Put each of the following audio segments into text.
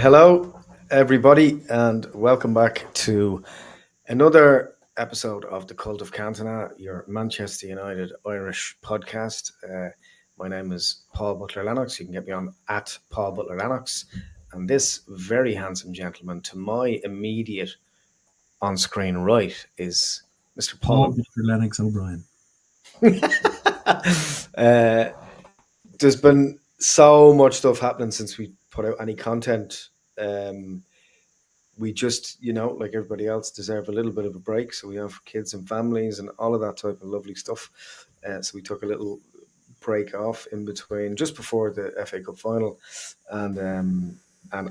Hello, everybody, and welcome back to another episode of the Cult of Cantona, your Manchester United Irish podcast. My name is Paul Butler Lennox. You can get me on at Paul Butler Lennox. And this very handsome gentleman to my immediate on screen right is Mr. Paul Paul. Butler Lennox O'Brien. There's been so much stuff happening since we put out any content. We just, like everybody else, deserve a little bit of a break. So we have kids and families and all of that type of lovely stuff. So we took a little break off in between, just before the FA Cup final, and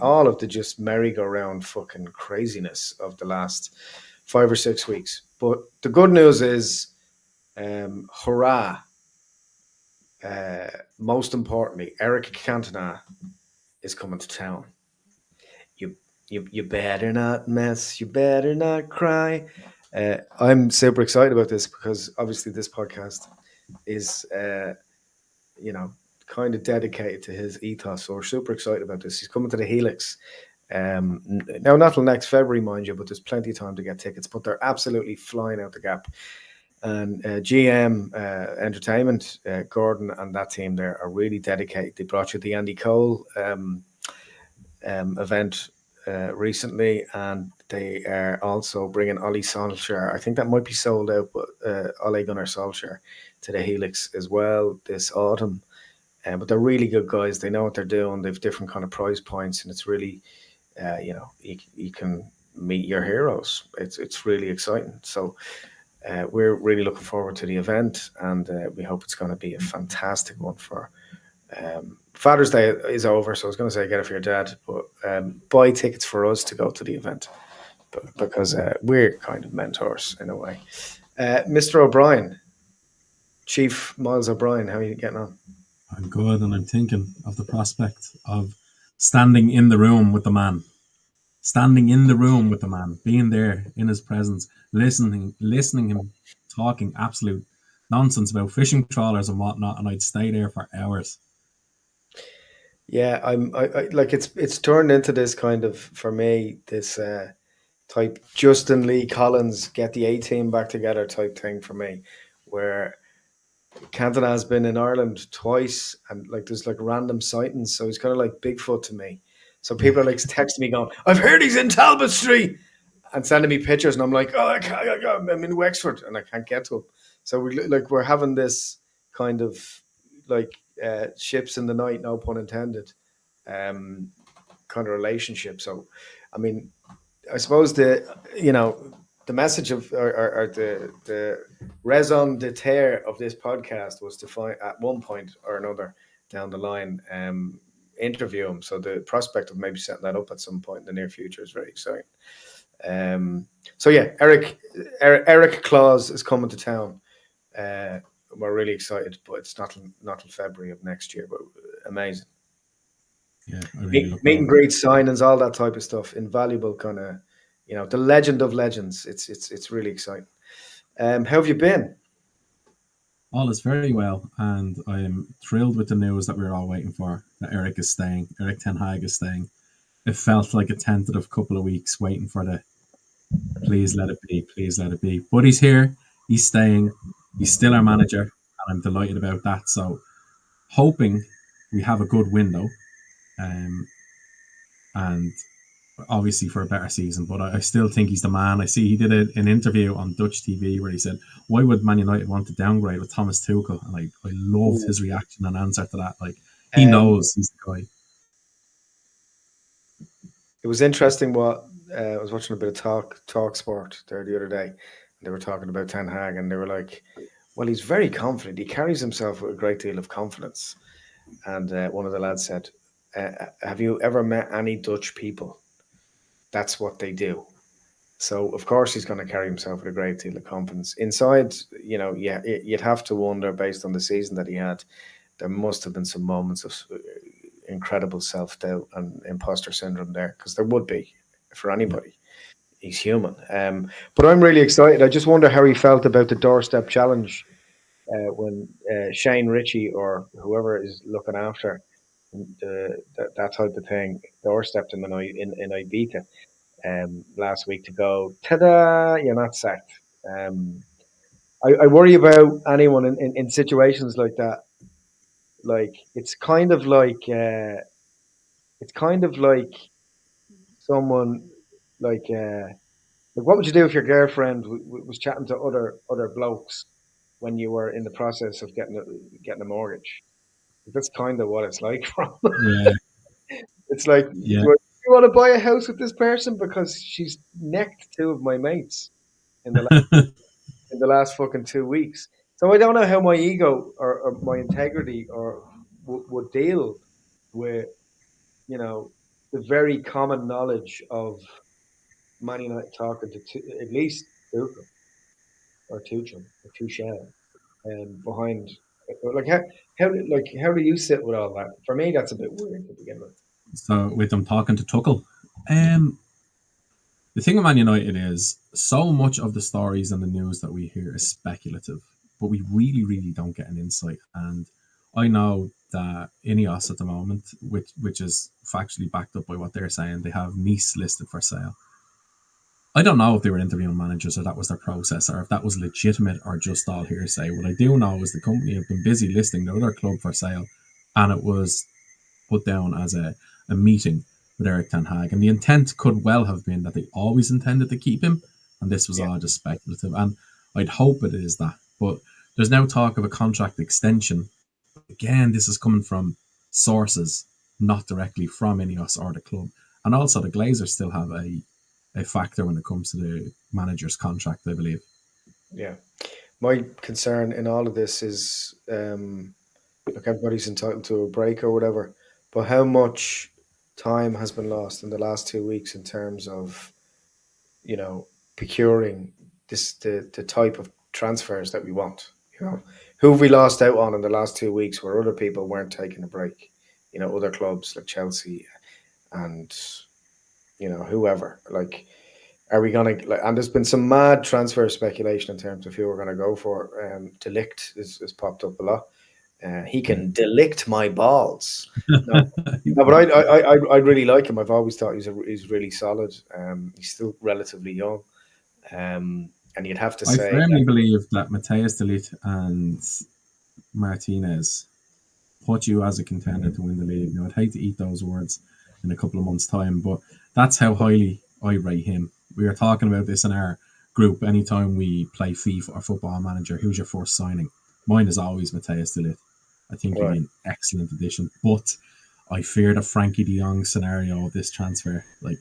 all of the just merry-go-round fucking craziness of the last 5 or 6 weeks. But the good news is, hurrah! Most importantly, Erik Cantona is coming to town. You better not mess. You better not cry. I'm super excited about this because obviously this podcast is, kind of dedicated to his ethos. So we're super excited about this. He's coming to the Helix. Now, not till next February, mind you, but there's plenty of time to get tickets. But they're absolutely flying out the gap. And GM Entertainment, Gordon and that team there are really dedicated. They brought you the Andy Cole event recently, and they are also bringing Ole Solskjaer. I think that might be sold out, but Ole Gunnar Solskjaer to the Helix as well this autumn. But they're really good guys. They know what they're doing. They've different kind of price points, and it's really, you can meet your heroes. It's really exciting. So we're really looking forward to the event, and we hope it's going to be a fantastic one for. Father's Day is over, so I was going to say get it for your dad, but buy tickets for us to go to the event because we're kind of mentors in a way. Mr. O'Brien, Chief Miles O'Brien, how are you getting on? I'm good, and I'm thinking of the prospect of standing in the room with the man. Standing in the room with the man, being there in his presence, listening him talking absolute nonsense about fishing trawlers and whatnot, and I'd stay there for hours. Yeah, I like it's turned into this kind of, for me, this type Justin Lee Collins get the A team back together type thing for me, where Cantona has been in Ireland twice, and like there's like random sightings, so he's kind of like Bigfoot to me. So people are like texting me going, "I've heard he's in Talbot Street," and sending me pictures, and I'm like, "Oh, I'm in Wexford, and I can't get to him." So we're having this kind of like ships in the night, no pun intended, kind of relationship. So, I mean, I suppose the message of or the raison d'être of this podcast was to find at one point or another down the line interview him. So the prospect of maybe setting that up at some point in the near future is very exciting. So yeah, Eric Claus is coming to town. We're really excited, but it's not till February of next year. But amazing. Yeah, I really Meet and greet signings, all that type of stuff. Invaluable kind of, the legend of legends. It's really exciting. How have you been? All is very well, and I am thrilled with the news that we were all waiting for. That Erik is staying. Erik Ten Hag is staying. It felt like a tentative couple of weeks waiting for the please let it be, please let it be. But he's here. He's staying. He's still our manager, and I'm delighted about that. So, hoping we have a good window. And obviously for a better season, but I still think he's the man. I see he did an interview on Dutch TV where he said, why would Man United want to downgrade with Thomas Tuchel? And I loved his reaction and answer to that. Like, he knows he's the guy. It was interesting what I was watching a bit of Talk Sport there the other day. They were talking about Ten Hag, and they were like, well, he's very confident. He carries himself with a great deal of confidence. And one of the lads said, have you ever met any Dutch people? That's what they do. So, of course, he's going to carry himself with a great deal of confidence. Inside, you'd have to wonder, based on the season that he had, there must have been some moments of incredible self-doubt and imposter syndrome there, because there would be for anybody. He's human. But I'm really excited. I just wonder how he felt about the doorstep challenge when Shane Ritchie or whoever is looking after that type of thing. Doorstepped in in Ibiza last week to go. Ta-da! You're not sacked. Um, I worry about anyone in situations like that. Like it's kind of like someone like what would you do if your girlfriend was chatting to other blokes when you were in the process of getting a mortgage? That's kind of what it's like. From Yeah, it's like, yeah. you want to buy a house with this person because she's necked two of my mates in in the last fucking 2 weeks. So I don't know how my ego or my integrity or would deal with the very common knowledge of Man United talking to at least Tuchel or Tuchel or Tuchel behind. Like how do you sit with all that? For me, that's a bit weird to begin with. So with them talking to Tuchel, um, the thing with Man United is so much of the stories and the news that we hear is speculative, but we really, really don't get an insight. And I know that Ineos at the moment, which is factually backed up by what they're saying, they have Nice listed for sale. I don't know if they were interviewing managers or that was their process or if that was legitimate or just all hearsay. What I do know is the company have been busy listing the other club for sale, and it was put down as a meeting with Erik Ten Hag. And the intent could well have been that they always intended to keep him, and this was Yeah, all just speculative. And I'd hope it is that. But there's now talk of a contract extension. But again, this is coming from sources, not directly from Ineos or the club. And also, the Glazers still have a factor when it comes to the manager's contract, I believe. yeah. My concern in all of this is, look, everybody's entitled to a break or whatever, but how much time has been lost in the last 2 weeks in terms of procuring the type of transfers that we want. Who have we lost out on in the last 2 weeks where other people weren't taking a break? Other clubs like Chelsea and whoever. Like, are we gonna? Like, and there's been some mad transfer speculation in terms of who we're gonna go for. Delict has popped up a lot. He Yeah. can delict my balls. No, no, but I really like him. I've always thought he's really solid. He's still relatively young. And you'd have to I say firmly that, believe that Matthijs de Ligt and Martinez put you as a contender to win the league. Now, I'd hate to eat those words in a couple of months' time, but that's how highly I rate him. We were talking about this in our group. Anytime we play FIFA or Football Manager, who's your first signing? Mine is always Mateus de Ligt. I think he'd right? be an excellent addition, but I fear the Frankie de Jong scenario of this transfer. Like,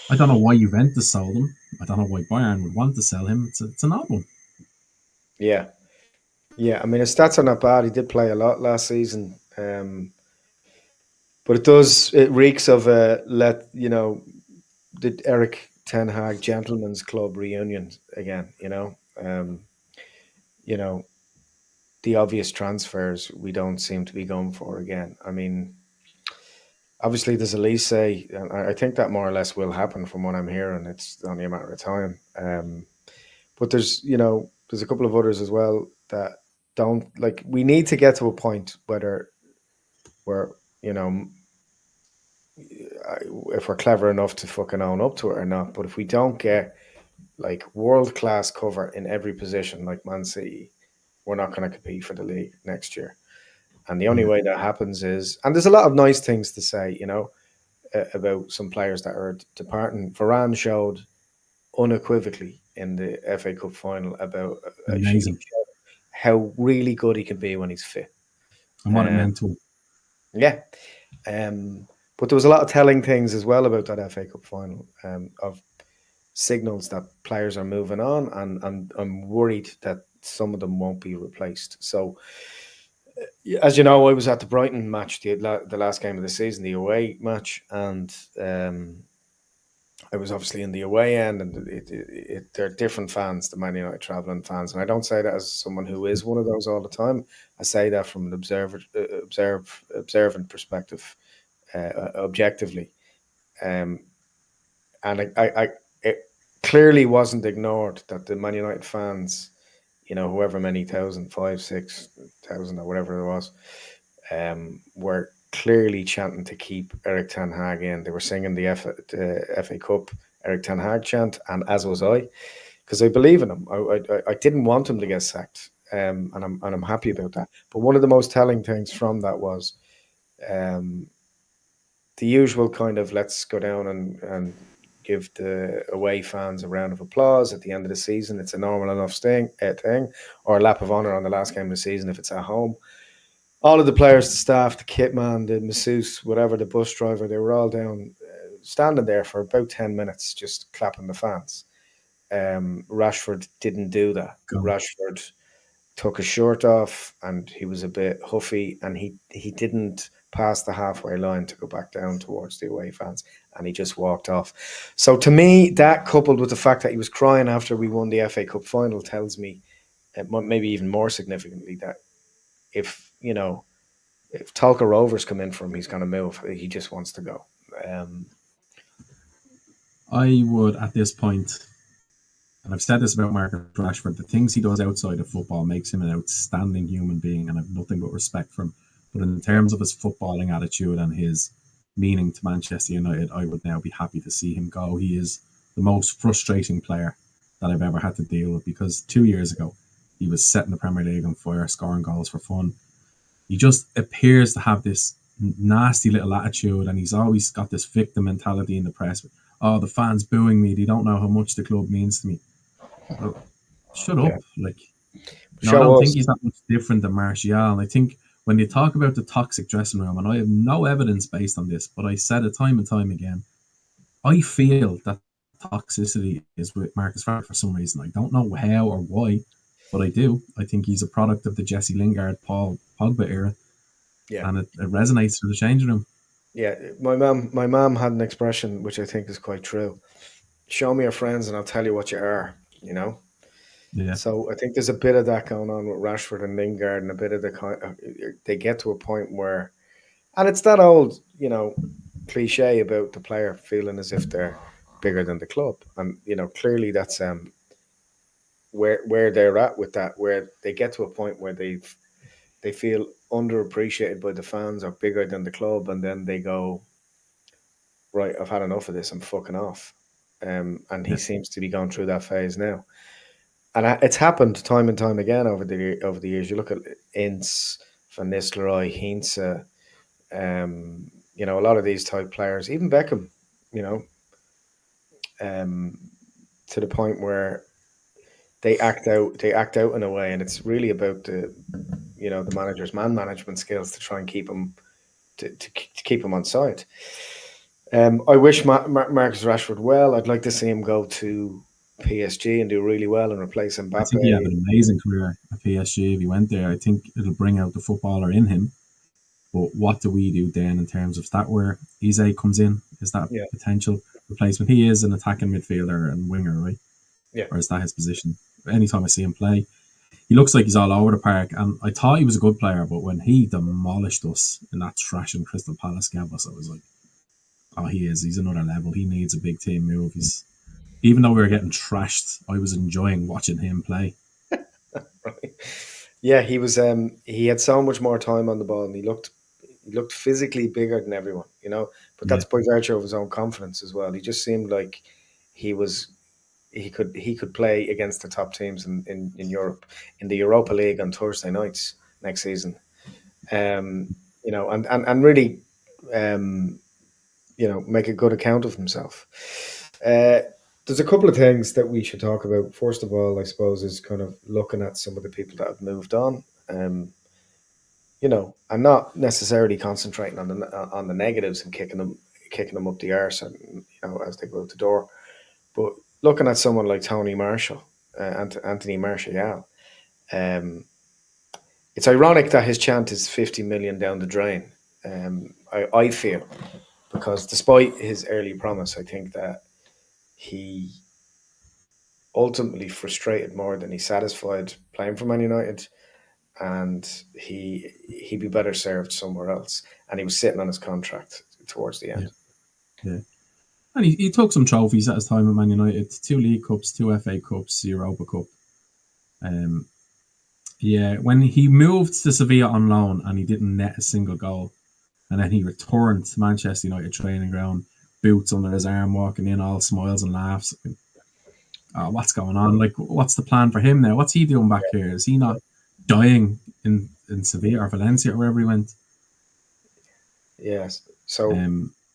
I don't know why Juventus sold him. I don't know why Bayern would want to sell him. It's an odd one. Yeah, yeah. I mean, his stats are not bad. He did play a lot last season, but it reeks of the Erik Ten Hag gentleman's club reunion again. You know the obvious transfers we don't seem to be going for again. I mean, obviously there's Elise, and I think that more or less will happen from what I'm hearing. It's only a matter of time. But there's a couple of others as well that don't like. We need to get to a point whether we're you know if we're clever enough to fucking own up to it or not. But if we don't get like world class cover in every position like Man City, we're not going to compete for the league next year. And the only Yeah, way that happens is, and there's a lot of nice things to say, about some players that are departing. Varane showed unequivocally in the FA Cup final about amazing. how really good he can be when he's fit. And what it Um, meant to him. yeah, but there was a lot of telling things as well about that FA Cup final, of signals that players are moving on, and I'm worried that some of them won't be replaced. So, as you know, I was at the Brighton match, the last game of the season, the away match, and I was obviously in the away end, and they're different fans, the Man United traveling fans, and I don't say that as someone who is one of those all the time. I say that from an observant perspective, objectively, um, and it clearly wasn't ignored that the Man United fans, however many thousand, 5, 6,000, or whatever it was, were clearly chanting to keep Erik Ten Hag in. They were singing the FA Cup Erik Ten Hag chant, and as was I, because I believe in him. I didn't want him to get sacked, and I'm happy about that. But one of the most telling things from that was um, the usual kind of let's go down and give the away fans a round of applause at the end of the season. It's a normal enough thing, or a lap of honour on the last game of the season if it's at home. All of the players, the staff, the kit man, the masseuse, whatever, the bus driver, they were all down, standing there for about 10 minutes, just clapping the fans. Rashford didn't do that. Go. Rashford took his shirt off and he was a bit huffy, and he didn't pass the halfway line to go back down towards the away fans, and he just walked off. So to me, that coupled with the fact that he was crying after we won the FA Cup final tells me, maybe even more significantly, that if if Talca Rovers come in for him, he's going to move. He just wants to go. Um, I would at this point, and I've said this about Marcus Rashford, the things he does outside of football makes him an outstanding human being, and I've nothing but respect for him. But in yeah, terms of his footballing attitude and his meaning to Manchester United, I would now be happy to see him go. He is the most frustrating player that I've ever had to deal with, because 2 years ago he was setting the Premier League on fire, scoring goals for fun. He just appears to have this nasty little attitude, and he's always got this victim mentality in the press. Oh, the fans booing me. They don't know how much the club means to me. Well, shut up. yeah. Like, I Show don't think us. he's that much different than Martial. And I think when they talk about the toxic dressing room, and I have no evidence based on this, but I said it time and time again, I feel that toxicity is with Marcus Rashford for some reason. I don't know how or why, but I do. I think he's a product of the Jesse Lingard, Paul Pogba era, Yeah, and it resonates through the changing room. yeah. My mom had an expression which I think is quite true. Show me your friends, and I'll tell you what you are. You know. Yeah, So I think there's a bit of that going on with Rashford and Lingard, and a bit of the they get to a point where, and it's that old, cliche about the player feeling as if they're bigger than the club, and clearly that's where they're at with that, where they get to a point where they feel underappreciated by the fans or bigger than the club, and then they go, right, I've had enough of this, I'm fucking off. And he yeah. seems to be going through that phase now. And it's happened time and time again over the years. You look at Ince, Van Nistelrooy, Heinze, a lot of these type players, even Beckham, you know, um, to the point where they act out in a way, and it's really about the manager's man management skills to try and keep him to keep him on side. I wish Marcus Rashford well. I'd like to see him go to PSG and do really well and replace I think he had Mbappe. an amazing career at PSG if he went there. I think it'll bring out the footballer in him. But what do we do then in terms of that where Eze comes in? Is that Yeah, potential replacement? He is an attacking midfielder and winger, right? yeah, Or is that his position? Anytime I see him play, he looks like he's all over the park. And I thought he was a good player, but when he demolished us in that thrashing Crystal Palace gave us, I was like, oh, he is. He's another level. He needs a big team move. He's even though we were getting trashed, I was enjoying watching him play. right. Yeah, he was. He had so much more time on the ball, and he looked physically bigger than everyone. But Yeah, that's by virtue of his own confidence as well. He just seemed like he was he could play against the top teams in Europe, in the Europa League on Thursday nights next season. And really, um, make a good account of himself. Uh, there's a couple of things that we should talk about. First of all, I suppose, is kind of looking at some of the people that have moved on. I'm not necessarily concentrating on the negatives and kicking them up the arse, and as they go out the door. But looking at someone like Tony Marshall, Anthony Martial, um, it's ironic that his chant is 50 million down the drain. I feel, because despite his early promise, I think that he ultimately frustrated more than he satisfied playing for Man United, and he'd be better served somewhere else. And he was sitting on his contract towards the yeah, end. yeah. And he took some trophies at his time at Man United: 2 League Cups, 2 FA Cups, Europa Cup. Um, yeah, when he moved to Sevilla on loan and he didn't net a single goal, and then he returned to Manchester United training ground, boots under his arm, walking in all smiles and laughs. What's going on? Like, what's the plan for him now? What's he doing back here? Is he not dying in Sevilla or Valencia or wherever he went? Yes. So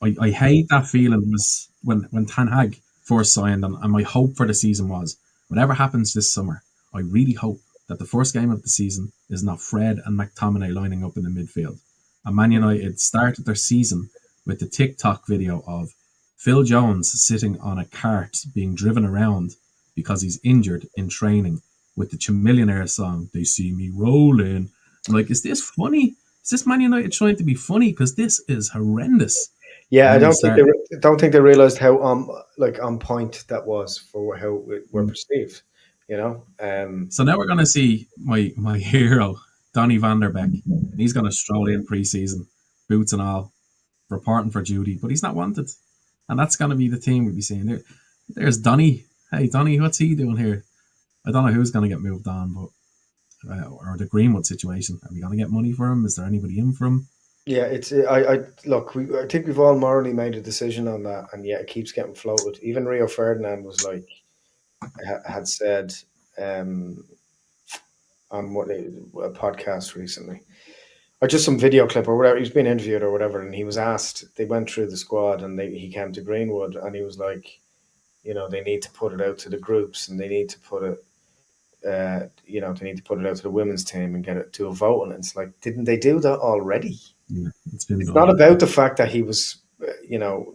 I hate that feeling was when Ten Hag first signed, and my hope for the season was whatever happens this summer, I really hope that the first game of the season is not Fred and McTominay lining up in the midfield. And Man United started their season with the TikTok video of Phil Jones sitting on a cart being driven around because he's injured in training with the Millionaire song, They See Me Rolling. I'm like, is this funny? Is this Man United trying to be funny? Because this is horrendous. yeah, And I then we don't think they realized how like on point that was for how we're perceived. You know. So now we're going to see my hero, Donny van der Beek. He's going to stroll in pre-season, boots and all, reporting for duty, but he's not wanted. And that's going to be the team we'll be seeing. There's Donny. Hey, Donny, what's he doing here? I don't know who's going to get moved on, but or the Greenwood situation. Are we going to get money for him? Is there anybody in for him? Yeah, it's I look. I think we've all morally made a decision on that, and yet it keeps getting floated. Even Rio Ferdinand was like had said um, on a podcast recently, or just some video clip or whatever. He was being interviewed or whatever, and he was asked. They went through the squad, and he came to Greenwood, and he was like, they need to put it out to the groups, and they need to put it. They need to put it out to the women's team and get it to a vote. And it's like, didn't they do that already? Yeah, it's been It's done. not about the fact that he was,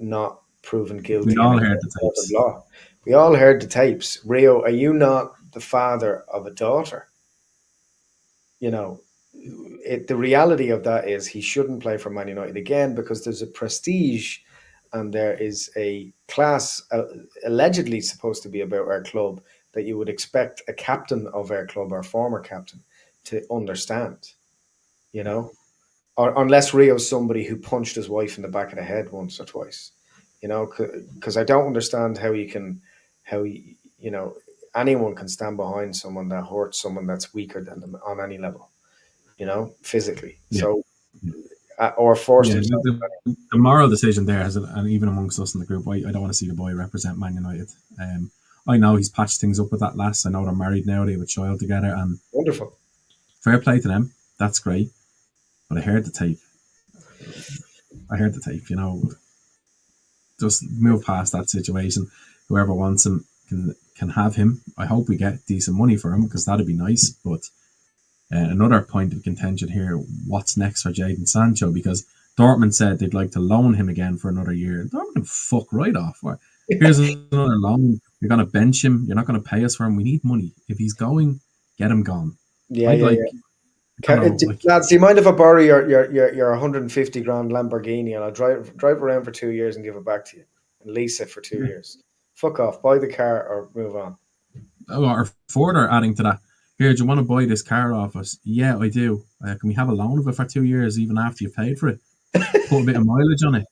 not proven We guilty in all a heard the court of tapes. law. We all heard the tapes. Rio, are you not the father of a daughter? You know, the reality of that is he shouldn't play for Man United again because there's a prestige and there is a class allegedly supposed to be about our club that you would expect a captain of our club or former captain to understand, you know, or unless Rio's somebody who punched his wife in the back of the head once or twice, because I don't understand how how anyone can stand behind someone that hurts someone that's weaker than them on any level, physically. Yeah. So, or forced Yeah, himself. the moral decision there, and even amongst us in the group, I don't want to see the boy represent Man United. I know he's patched things up with that lass. I know they're married now, they have a child together, and Wonderful. fair play to them. That's great. But I heard the tape. Just move past that situation. Whoever wants him can have him. I hope we get decent money for him because that'd be nice. But another point of contention here: what's next for Jadon Sancho? Because Dortmund said they'd like to loan him again for another year. Dortmund can fuck right off. Here's another loan. You're going to bench him. You're not going to pay us for him. We need money. If he's going, get him gone. Yeah, I'd yeah, like, yeah. I don't know, like, Lads, do you mind if I borrow your 150 grand Lamborghini and I'll drive around for 2 years and give it back to you and lease it for 2 years? Fuck off, buy the car or move on. or further adding to that, here, do you want to buy this car off us? Yeah, I do. Can we have a loan of it for 2 years, even after you've paid for it? Put a bit of mileage on it.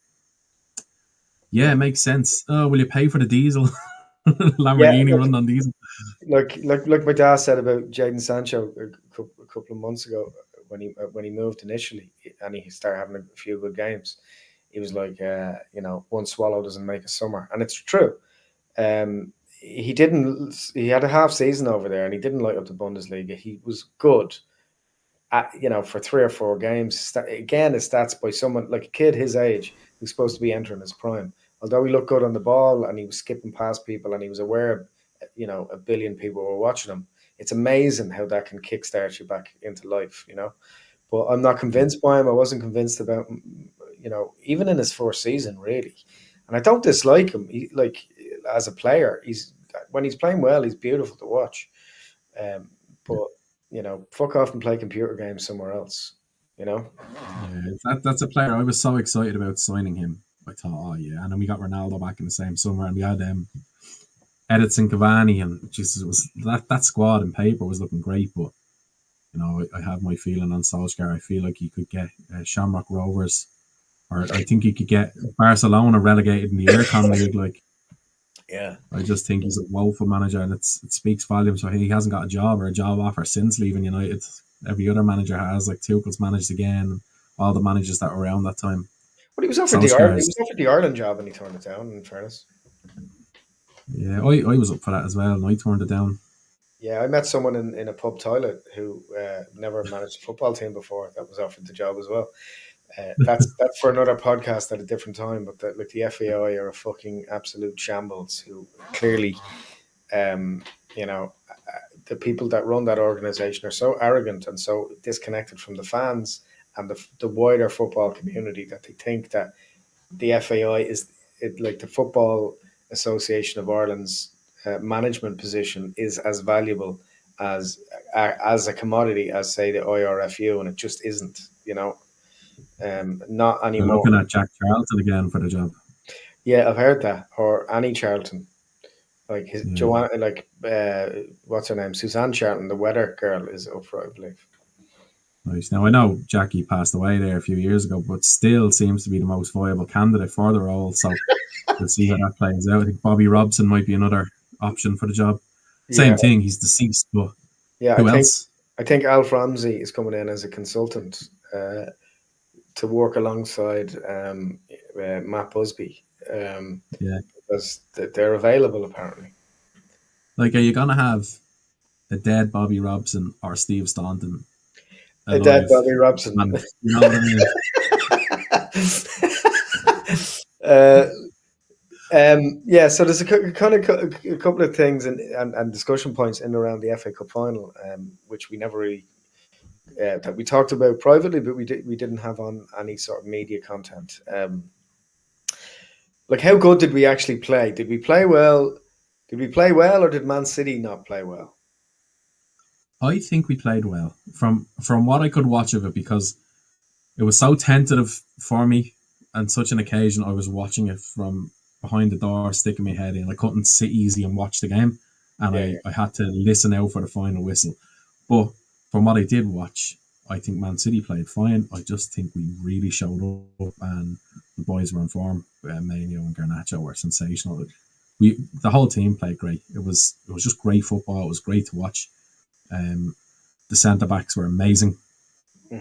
Yeah, it makes sense. Oh, will you pay for the diesel? Yeah, Lamborghini running on diesel. like my dad said about Jadon Sancho a couple of months ago when he moved initially and he started having a few good games. He was like, one swallow doesn't make a summer, and it's true. He didn't. He had a half season over there, and he didn't light up the Bundesliga. He was good, for 3 or 4 games. Again, his stats by someone like a kid his age who's supposed to be entering his prime. Although he looked good on the ball and he was skipping past people and he was aware, a billion people were watching him. It's amazing how that can kickstart you back into life. But I'm not convinced by him. I wasn't convinced about him, even in his first season, really. And I don't dislike him. As a player, when he's playing well, he's beautiful to watch. But fuck off and play computer games somewhere else. You know. Yeah, that's a player I was so excited about signing him. I thought, oh yeah, and then we got Ronaldo back in the same summer, and we had Edison Cavani, and Jesus, it was that squad in paper was looking great, but I have my feeling on Solskjaer. I feel like he could get Shamrock Rovers, or I think he could get Barcelona relegated in the Aircon League. Like, Yeah. I just think he's a woeful manager, and it speaks volumes. So he hasn't got a job or a job offer since leaving United. Every other manager has. Like Tuchel's managed again. all the managers that were around that time. But he was offered the Ireland, he Solskjaer's, was offered the Ireland job and he turned it down. In fairness, yeah, I was up for that as well, and I turned it down. yeah, I met someone in a pub toilet who never managed a football team before that was offered the job as well. That's for another podcast at a different time. But like the FAI are a fucking absolute shambles. Who clearly, um, you know, the people that run that organization are so arrogant and so disconnected from the fans and the wider football community that they think that the FAI is it like the Football Association of Ireland's management position is as valuable as as a commodity as say the IRFU, and it just isn't. Not They're anymore. looking at Jack Charlton again for the job. Yeah, I've heard that. Or Annie Charlton, like his Yeah, Joanne, like what's her name, Suzanne Charlton, the weather girl, is up for it, I believe. nice. Now I know Jackie passed away there a few years ago, but still seems to be the most viable candidate for the role. So we'll see how that plays out. I think Bobby Robson might be another option for the job. Yeah, Same thing. He's deceased, but yeah. who else? I think Alf Ramsey is coming in as a consultant to work alongside Matt Busby Yeah. because they're available apparently. Like, are you gonna have a dead Bobby Robson or Steve Staunton A dead alive? Bobby Robson. And you know what I mean? uh, yeah, so there's a couple of things and discussion points in and around the FA Cup final, which we never really that we talked about privately, but we didn't have on any sort of media content. Like, how good did we actually play? Did we play well? Did we play well, or did Man City not play well? I think we played well from what I could watch of it because it was so tentative for me and such an occasion. I was watching it from behind the door, sticking my head in. I couldn't sit easy and watch the game, and Yeah, I had to listen out for the final whistle. But from what I did watch, I think Man City played fine. I just think we really showed up, and the boys were in form. Maino and Garnacho were sensational. The whole team played great. It was just great football. It was great to watch. Um, the centre backs were amazing. yeah.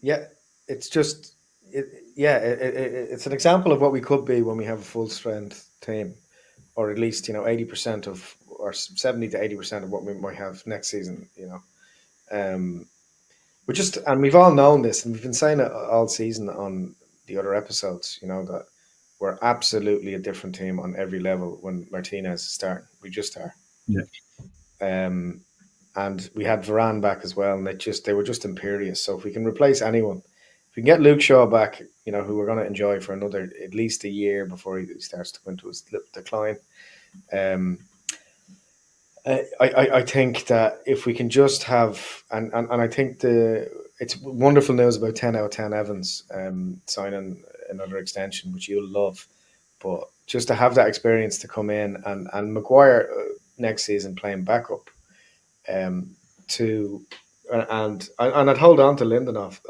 Yeah, it's just it. Yeah, it's an example of what we could be when we have a full strength team, or at least 80% of or 70 to 80% of what we might have next season. We just and we've all known this, and we've been saying it all season on the other episodes. That we're absolutely a different team on every level when Martinez is starting. We just are. Yeah, Um, and we had Varane back as well, and they were just imperious. So if we can replace anyone, if we can get Luke Shaw back, who we're going to enjoy for another at least a year before he starts to go into his decline. Um, I think that if we can just have and I think it's wonderful news about 10 out of 10 Evans signing another extension, which you'll love, but just to have that experience to come in and Maguire next season playing backup um, to and I'd hold on to Lindelof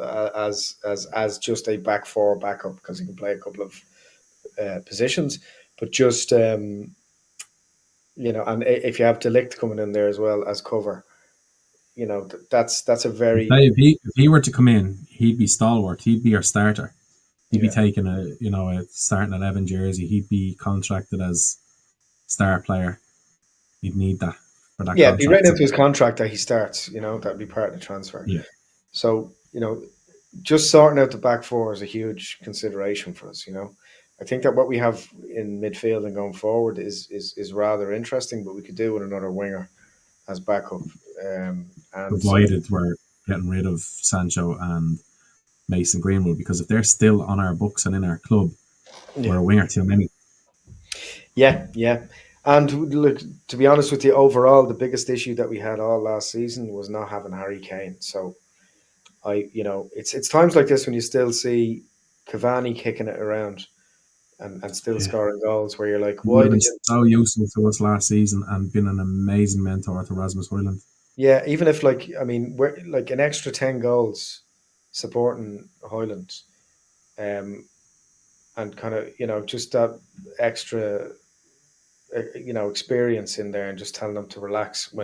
as just a back four backup because he can play a couple of positions, but just and if you have Ligt coming in there as well as cover, that's a very if he were to come in, he'd be stalwart. He'd be our starter. He'd be yeah taking a starting 11 jersey. He'd be contracted as star player. He'd need that for that yeah, it'd be contract. written So into his contract that he starts. That'd be part of the transfer. yeah, So just sorting out the back four is a huge consideration for us. I think that what we have in midfield and going forward is rather interesting, but we could do with another winger as backup. And so provided we're getting rid of Sancho and Mason Greenwood, because if they're still on our books and in our club, we're yeah, a winger too many. yeah. And look, to be honest with you, overall, the biggest issue that we had all last season was not having Harry Kane. So it's times like this when you still see Cavani kicking it around and still Yeah. scoring goals, where you're like, He would why have been did you? so useful to us last season and been an amazing mentor to Rasmus Højlund. Yeah, even if we're like an extra 10 goals supporting Highland, and kind of just that extra. experience in there and just telling him to relax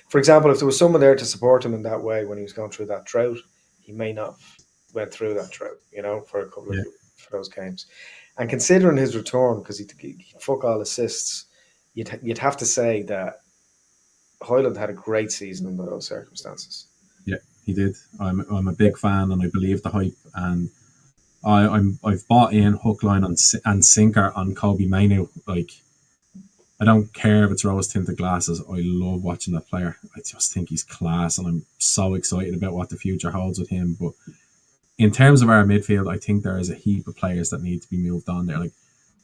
for example, if there was someone there to support him in that way when he was going through that drought, he may not have went through that drought, for a couple of Yeah, for those games. And considering his return, because he fuck all assists, you'd have to say that Hoyland had a great season under those circumstances. yeah, he did. I'm a big fan, and I believe the hype, and I've bought in hook, line, and sinker on Kobe Mainu. Like, I don't care if it's rose tinted glasses. I love watching that player. I just think he's class, and I'm so excited about what the future holds with him. But in terms of our midfield, I think there is a heap of players that need to be moved on there. Like,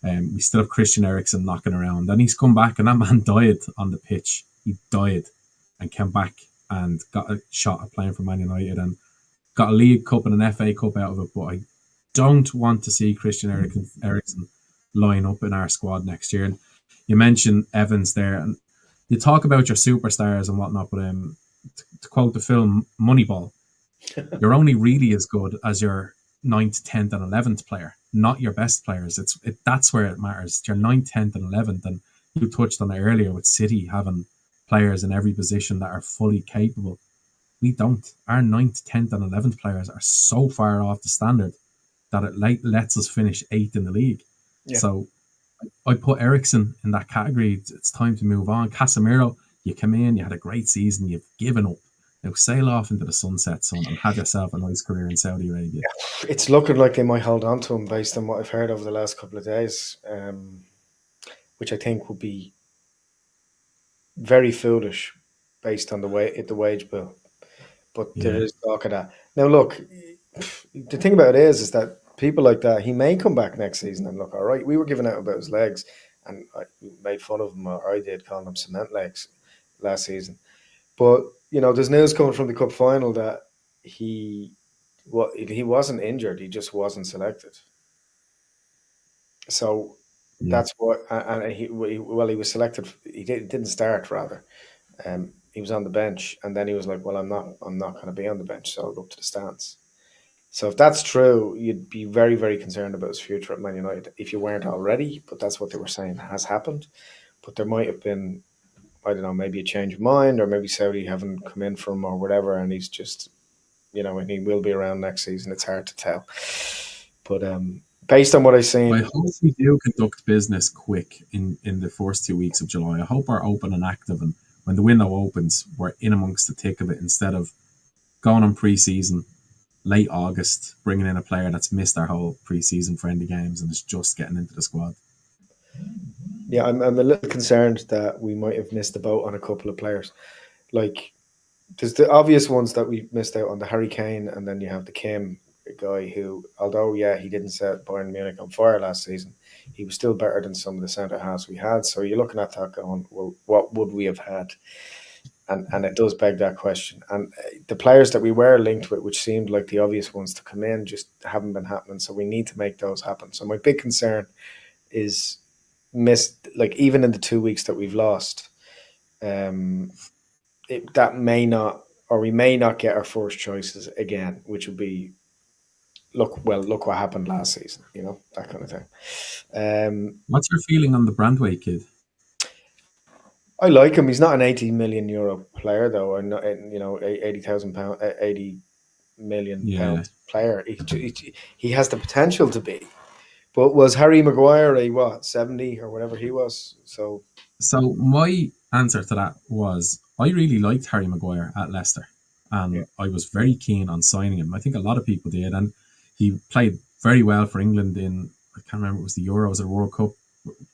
we still have Christian Eriksen knocking around, and he's come back, and that man died on the pitch. He died and came back and got a shot at playing for Man United and got a League Cup and an FA Cup out of it. But I don't want to see Christian Eriksen line up in our squad next year. And you mentioned Evans there, and you talk about your superstars and whatnot, but to quote the film Moneyball, you're only really as good as your 9th, 10th, and 11th player, not your best players. That's where it matters. Your 9th, 10th, and 11th, and you touched on it earlier with City having players in every position that are fully capable. We don't. Our 9th, 10th, and 11th players are so far off the standard that it lets us finish 8th in the league. Yeah. So I put Eriksen in that category. It's time to move on. Casemiro, you come in, you had a great season, you've given up. Now sail off into the sunset, son, and have yourself a nice career in Saudi Arabia. It's looking like they might hold on to him based on what I've heard over the last couple of days, which I think would be very foolish based on the wage bill. But there Yeah, is talk of that. Now, look, the thing about it is that people like that, he may come back next season and look all right. We were giving out about his legs, and I made fun of him, or I did, calling them cement legs last season. But there's news coming from the cup final that he wasn't injured; he just wasn't selected. So yeah. that's what, and he was selected. Didn't start rather. He was on the bench, and then he was like, "Well, I'm not going to be on the bench, so I'll go up to the stands." So if that's true, you'd be very, very concerned about his future at Man United if you weren't already. But that's what they were saying has happened. But there might have been, I don't know, maybe a change of mind, or maybe Saudi haven't come in for him or whatever, and he's just, and he will be around next season. It's hard to tell. But based on what I've I seen, hope we do conduct business quick in the first 2 weeks of July. I hope we're open and active, and when the window opens, we're in amongst the thick of it instead of going on pre-season late August, bringing in a player that's missed our whole pre-season friendly games and is just getting into the squad. yeah, I'm a little concerned that we might have missed the boat on a couple of players. Like, there's the obvious ones that we missed out on, the Harry Kane, and then you have the Kim guy who, although he didn't set Bayern Munich on fire last season, he was still better than some of the centre halves we had. So you're looking at that going, well, what would we have had? And it does beg that question. And the players that we were linked with, which seemed like the obvious ones to come in, just haven't been happening. So we need to make those happen. So my big concern is missed, like even in the 2 weeks that we've lost, um, that may not, or we may not get our first choices again, which would be look what happened last season, that kind of thing. What's your feeling on the Branthwaite kid? I like him. He's not an 80 million euro player though, and not, 80,000 pound, 80 million pound Yeah. player. He has the potential to be. But was Harry Maguire a what 70 or whatever he was? So So my answer to that was I really liked Harry Maguire at Leicester, yeah, and I was very keen on signing him. I think a lot of people did, and he played very well for England in, I can't remember, it was the Euros or the World Cup.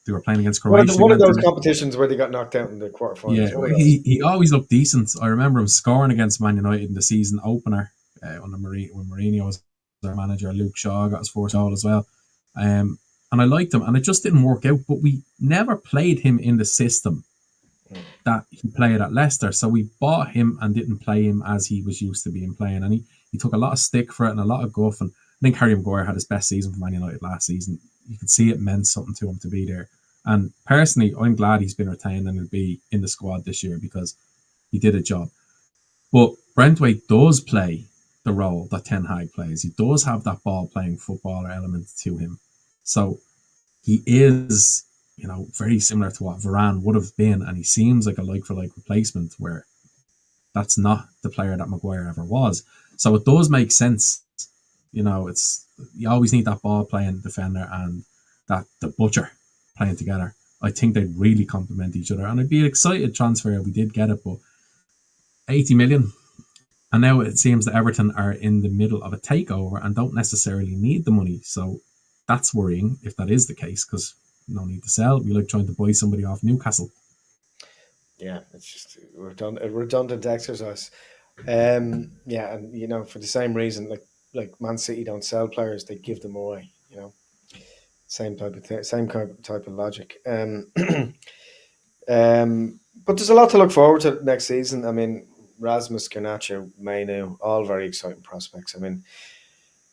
They were playing against Croatia. He one of went those in. competitions where they got knocked out in the Yeah, quarterfinals. One of those. he always looked decent. I remember him scoring against Man United in the season opener when Mourinho was their manager. Luke Shaw got his first goal as well. And I liked him, and it just didn't work out. But we never played him in the system that he played at Leicester. So we bought him and didn't play him as he was used to being playing. And he took a lot of stick for it and a lot of guff. And I think Harry Maguire had his best season for Man United last season. You could see it meant something to him to be there. And personally, I'm glad he's been retained and will be in the squad this year because he did a job. But Branthwaite does play the role that Ten Hag plays. He does have that ball playing footballer element to him. So he is very similar to what Varane would have been, and he seems like a like for like replacement. Where that's not the player that Maguire ever was. So it does make sense. It's you always need that ball playing defender and that the butcher playing together. I think they really complement each other, and I'd be an excited transfer if we did get it. But 80 million, and now it seems that Everton are in the middle of a takeover and don't necessarily need the money. So that's worrying if that is the case, because no need to sell. We like trying to buy somebody off Newcastle. Yeah, it's just a redundant exercise. Yeah, and for the same reason, like Man City don't sell players; they give them away. Same type of thing, same kind of type of logic. But there's a lot to look forward to next season. I mean, Rasmus, Garnacho, Mainu, all very exciting prospects. I mean,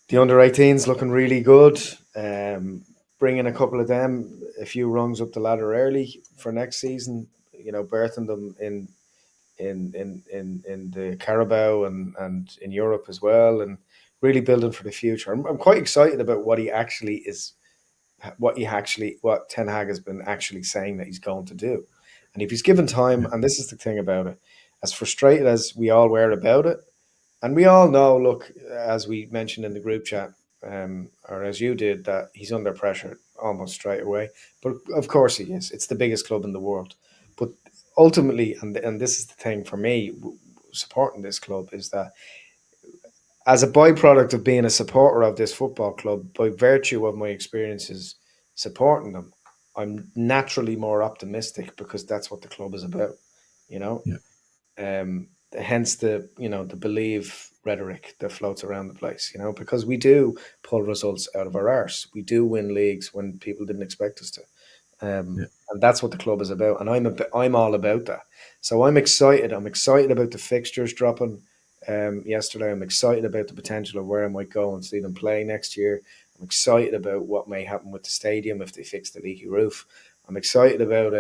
the under 18s looking really good. Bringing a couple of them a few rungs up the ladder early for next season. Berthing them in the Carabao and in Europe as well, and really building for the future. I'm quite excited about what Ten Hag has been actually saying that he's going to do. And if he's given time, Yeah, and this is the thing about it, as frustrated as we all were about it, and we all know, look, as we mentioned in the group chat, or as you did, that he's under pressure almost straight away. But of course he is. It's the biggest club in the world. But ultimately, and this is the thing for me, supporting this club, is that as a byproduct of being a supporter of this football club, by virtue of my experiences supporting them, I'm naturally more optimistic because that's what the club is about. You know, yeah, hence the believe rhetoric that floats around the place. Because we do pull results out of our arse. We do win leagues when people didn't expect us to. yeah. And that's what the club is about, and I'm all about that. So I'm excited. I'm excited about the fixtures dropping yesterday. I'm excited about the potential of where I might go and see them play next year. I'm excited about what may happen with the stadium if they fix the leaky roof. I'm excited about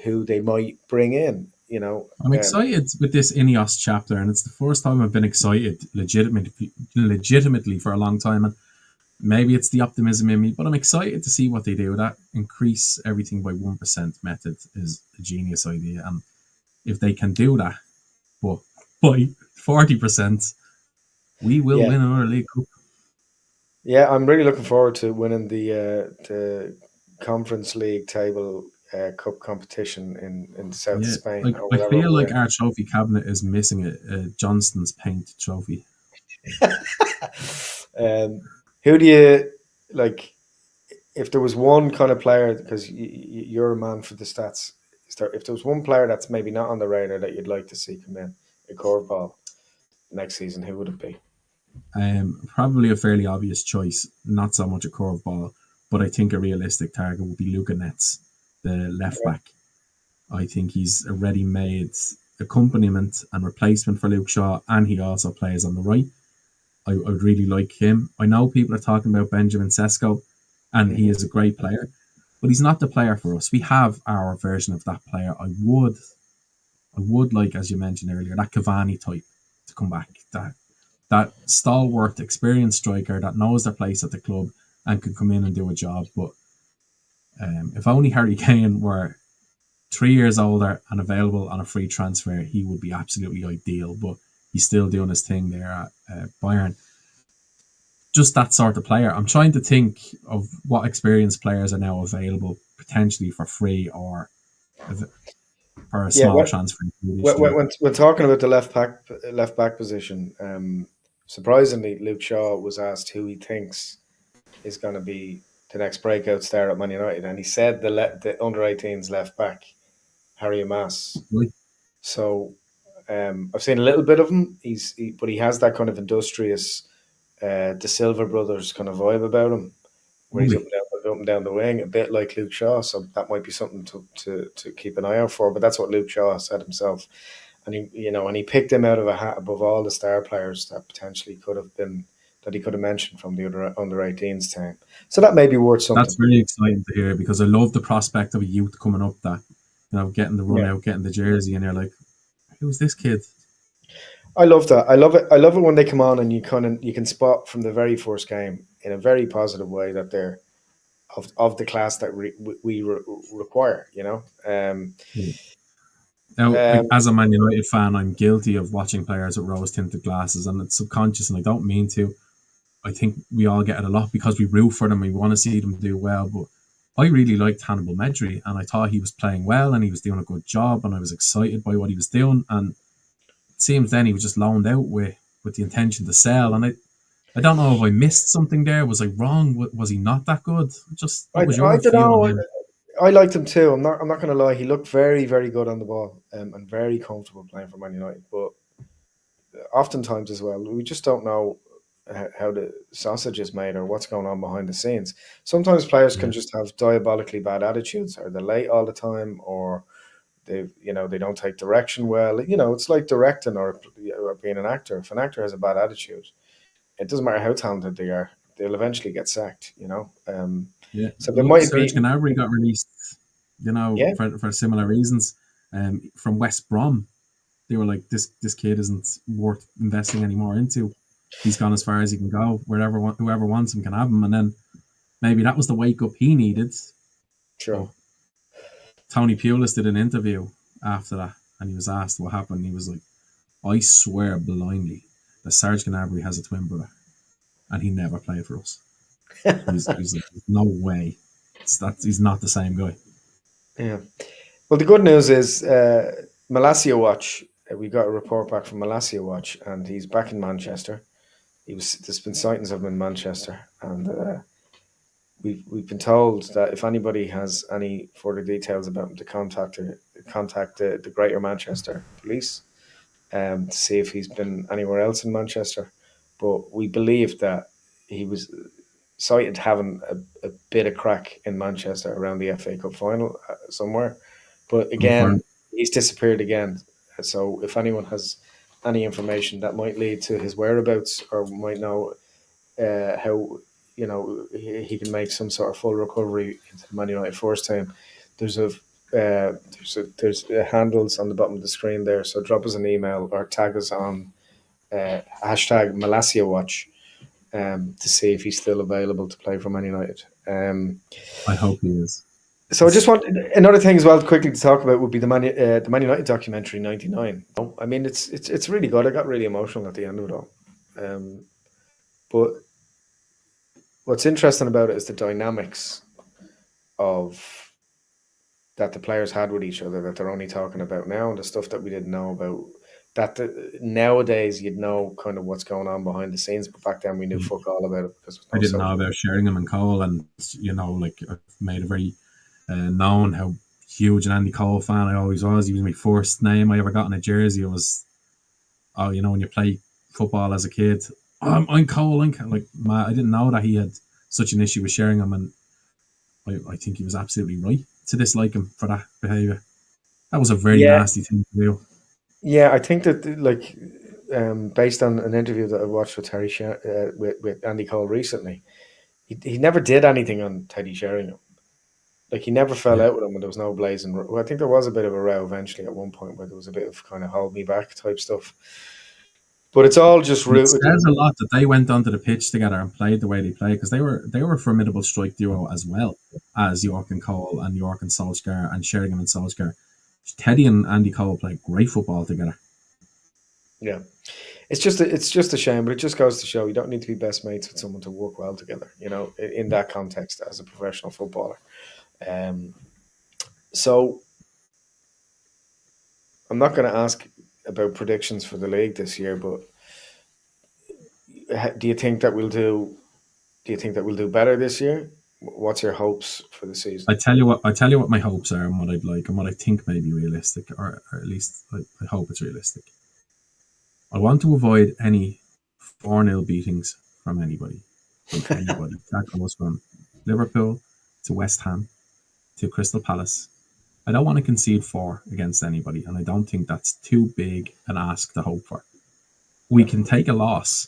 who they might bring in. I'm excited with this Ineos chapter, and it's the first time I've been excited legitimately for a long time. And maybe it's the optimism in me, but I'm excited to see what they do. That increase everything by 1% method is a genius idea, and if they can do that, but by 40%, we will Yeah, win another league cup. yeah. I'm really looking forward to winning the Conference League table cup competition in the south of Yeah, Spain like or I wherever feel we're like in. our trophy cabinet is missing a Johnston's paint trophy. um, who do you like? If there was one kind of player, because you're a man for the stats, if there was one player that's maybe not on the radar that you'd like to see come in a curveball next season, who would it be? Probably a fairly obvious choice, not so much a curveball, but I think a realistic target would be Luca Netz, the left Okay. back. I think he's a ready-made accompaniment and replacement for Luke Shaw, and he also plays on the right. I would really like him. I know people are talking about Benjamin Sesko, and he Hmm. is a great player, but he's not the player for us. We have our version of that player. I would like, as you mentioned earlier, that Cavani type to come back. That stalwart, experienced striker that knows their place at the club and can come in and do a job. But if only Harry Kane were 3 years older and available on a free transfer, he would be absolutely ideal. But he's still doing his thing there at Bayern. Just that sort of player. I'm trying to think of what experienced players are now available potentially for free or for a Yeah, small transfer each when, year. when, when talking about the left back position, surprisingly, Luke Shaw was asked who he thinks is going to be the next breakout star at Man United, and he said the under 18s left back Harry Mas. Really? So I've seen a little bit of him. But he has that kind of industrious, the Silver Brothers kind of vibe about him, where he's Really? up and down the wing, a bit like Luke Shaw. So that might be something to keep an eye out for. But that's what Luke Shaw said himself, and he picked him out of a hat above all the star players that potentially could have been that he could have mentioned from the under 18s team. So that may be worth That's something. very exciting to hear because I love the prospect of a youth coming up that, getting the run Yeah. out, getting the jersey, and you're like, who's this kid? I love that. I love it. I love it when they come on and you can spot from the very first game in a very positive way that they're of the class that we require. Yeah. Now, like, Um, as a Man United fan, I'm guilty of watching players with rose tinted glasses, and it's subconscious, and I don't mean to. I think we all get it a lot because we root for them and we want to see them do well. But I really liked Hannibal Medri, and I thought he was playing well and he was doing a good job, and I was excited by what he was doing. And it seems then he was just loaned out with the intention to sell. And I don't know if I missed something there. Was I wrong? Was he not that good? Just what was I your don't feel on know. him? I liked him too. I'm not going to lie. He looked very, very good on the ball, and very comfortable playing for Man United. But oftentimes as well, we just don't know how the sausage is made or what's going on behind the scenes. Sometimes players can Yeah, just have diabolically bad attitudes, or they're late all the time, or they don't take direction well. It's like directing or being an actor. If an actor has a bad attitude, it doesn't matter how talented they are, they'll eventually get sacked. yeah. So there Look, might Serge be, Gnabry got released, yeah, for similar reasons, from West Brom. They were like, this kid isn't worth investing any more into. He's gone as far as he can go. Whoever wants him can have him. And then maybe that was the wake up he needed. sure. But Tony Pulis did an interview after that, and he was asked what happened. He was like, "I swear blindly that Serge Gnabry has a twin brother, and he never played for us." He's like, "No way, he's not the same guy." Yeah. Well, the good news is Malacia Watch. We got a report back from Malacia Watch, and he's back in Manchester. There's been sightings of him in Manchester, and we've been told that if anybody has any further details about him, to contact the Greater Manchester Police, to see if he's been anywhere else in Manchester. But we believe that he was cited having a bit of crack in Manchester around the FA Cup final somewhere. But again, Confirmed. he's disappeared again. So if anyone has any information that might lead to his whereabouts, or might know how he can make some sort of full recovery into the Man United first team, there's handles on the bottom of the screen there. So drop us an email or tag us on hashtag Malacia Watch, to see if he's still available to play for Man United. I hope he is. So I just want another thing as well quickly to talk about would be the Man United documentary '99. I mean, it's really good. I got really emotional at the end of it all. But what's interesting about it is the dynamics of that the players had with each other that they're only talking about now, and the stuff that we didn't know about. Nowadays you'd know kind of what's going on behind the scenes, but back then we knew fuck all about it because there I was didn't no know social. about Sheringham and Cole, and like, I've made a very known how huge an Andy Cole fan I always was. He was my first name I ever got in a jersey. It was, oh, when you play football as a kid, I'm Cole. Like, I didn't know that he had such an issue with Sheringham, and I think he was absolutely right to dislike him for that behaviour. That was a very Yeah, nasty thing to do. yeah, I think that like based on an interview that I watched with with Andy Cole recently, he never did anything on Teddy Sheringham. Like he never fell Yeah. out with him, and there was no blazing. Well, I think there was a bit of a row eventually at one point where there was a bit of kind of hold me back type stuff. But it's all just It rooted says a in. lot that they went onto the pitch together and played the way they played, because they were a formidable strike duo as well as York and Cole, and York and Solskjaer, and Sheringham and Solskjaer. Teddy and Andy Cole played great football together. Yeah, it's just a shame, but it just goes to show you don't need to be best mates with someone to work well together. In that context, as a professional footballer. Um, so I'm not going to ask about predictions for the league this year, but do you think that we'll do? Do you think that we'll do better this year? What's your hopes for the season? I tell you what my hopes are, and what I'd like, and what I think may be realistic, or at least I hope it's realistic. I want to avoid any 4-0 beatings from anybody. From anybody. That goes from Liverpool to West Ham to Crystal Palace. I don't want to concede 4 against anybody, and I don't think that's too big an ask to hope for. We Yeah, can take a loss,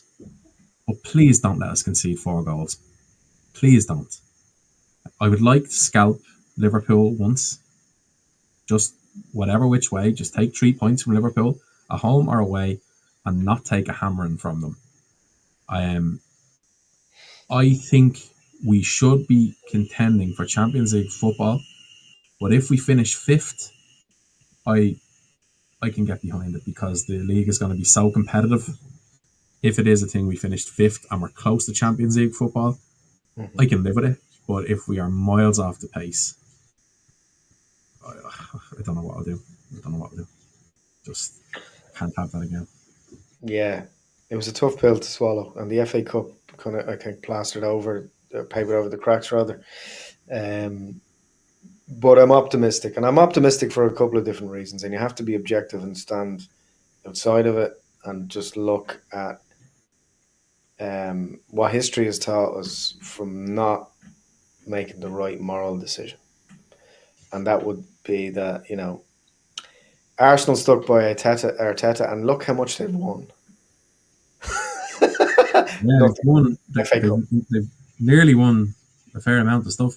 but please don't let us concede 4 goals. Please don't. I would like to scalp Liverpool once, just whatever which way, just take 3 points from Liverpool, at home or away, and not take a hammering from them. Um, I think we should be contending for Champions League football. But if we finish fifth, I I can get behind it because the league is going to be so competitive. If it is a thing we finished fifth and we're close to Champions League football, I Mhm. can live with it. But if we are miles off the pace, I don't know what I'll do. I don't know what I'll do. Just can't have that again. Yeah, it was a tough pill to swallow, and the FA Cup kind of, I think, plastered over, papered over the cracks rather. Um, but I'm optimistic, and I'm optimistic for a couple of different reasons. And you have to be objective and stand outside of it, and just look at what history has taught us from not making the right moral decision, and that would be that Arsenal stuck by Arteta, and look how much they've won. Yeah, they've Nothing. won. FA Cup. They've nearly won a fair amount of stuff.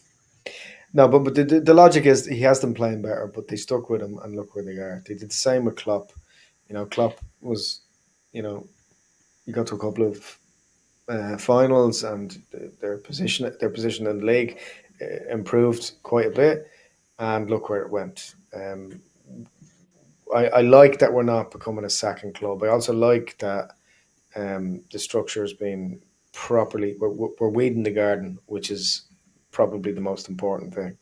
No, but the logic is he has them playing better, but they stuck with him, and look where they are. They did the same with Klopp. Klopp was, you know, he got to a couple of finals, and their position in the league improved quite a bit, and look where it went. I like that we're not becoming a sacking club. I also like that the structure has been properly. We're weeding the garden, which is probably the most important thing.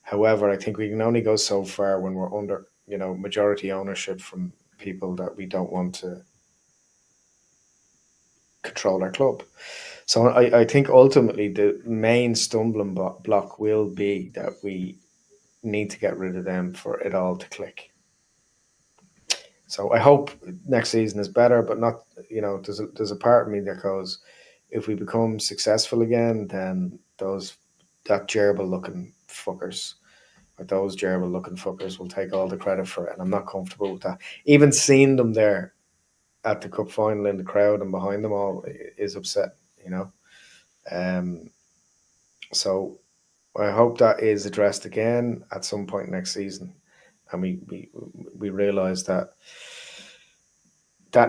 However, I think we can only go so far when we're under, majority ownership from people that we don't want to control our club. So I think ultimately the main stumbling block will be that we need to get rid of them for it all to click. So I hope next season is better, but not. There's a part of me that goes, if we become successful again, then that gerbil looking fuckers, or those gerbil looking fuckers, will take all the credit for it, and I'm not comfortable with that. Even seeing them there at the cup final in the crowd and behind them all is upset. You know, um, so I hope that is addressed again at some point next season, and we realize that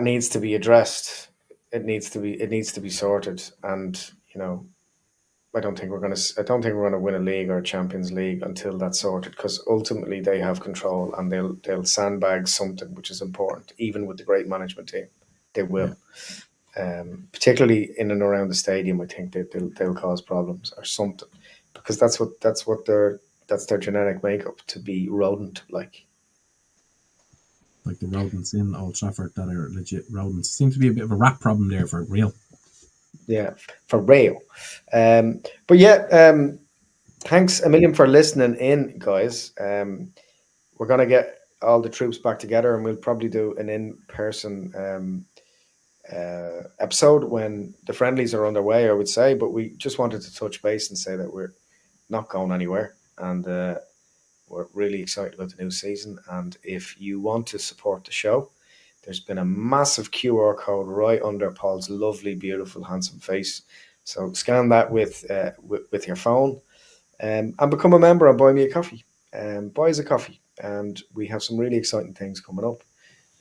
needs to be addressed. It needs to be sorted, and I don't think we're gonna win a league or a Champions League until that's sorted, because ultimately they have control, and they'll sandbag something which is important, even with the great management team. They Yeah, will, particularly in and around the stadium. I think they'll cause problems or something, because that's their genetic makeup, to be rodent like. like the rodents in Old Trafford that are legit rodents. Seems to be a bit of a rat problem there for real. Yeah, for real. But yeah, thanks a million for listening in, guys. We're gonna get all the troops back together, and we'll probably do an in-person episode when the friendlies are underway, I would say. But we just wanted to touch base and say that we're not going anywhere, and we're really excited about the new season. And if you want to support the show, there's been a massive QR code right under Paul's lovely, beautiful, handsome face. So scan that with your phone, and become a member and buy me a coffee. Buy us a coffee, and we have some really exciting things coming up.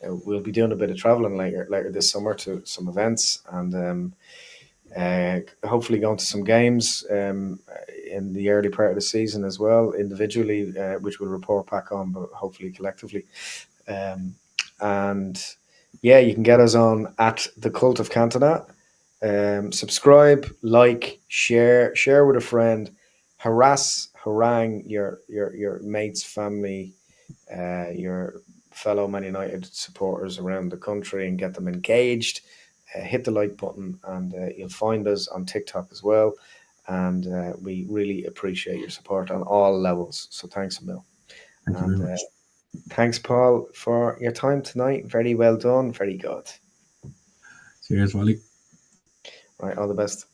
We'll be doing a bit of traveling later this summer to some events, and hopefully going to some games in the early part of the season as well, individually, which we'll report back on, but hopefully collectively. Um, and yeah, you can get us on at the Cult of Cantona. Subscribe, like, share with a friend, harangue your mates, family, your fellow Man United supporters around the country, and get them engaged. Hit the like button, and you'll find us on TikTok as well. And we really appreciate your support on all levels. So thanks a mil. Thank you very And much. thanks, Paul, for your time tonight. Very well done. Very good. Cheers, Wally. Right, all the best.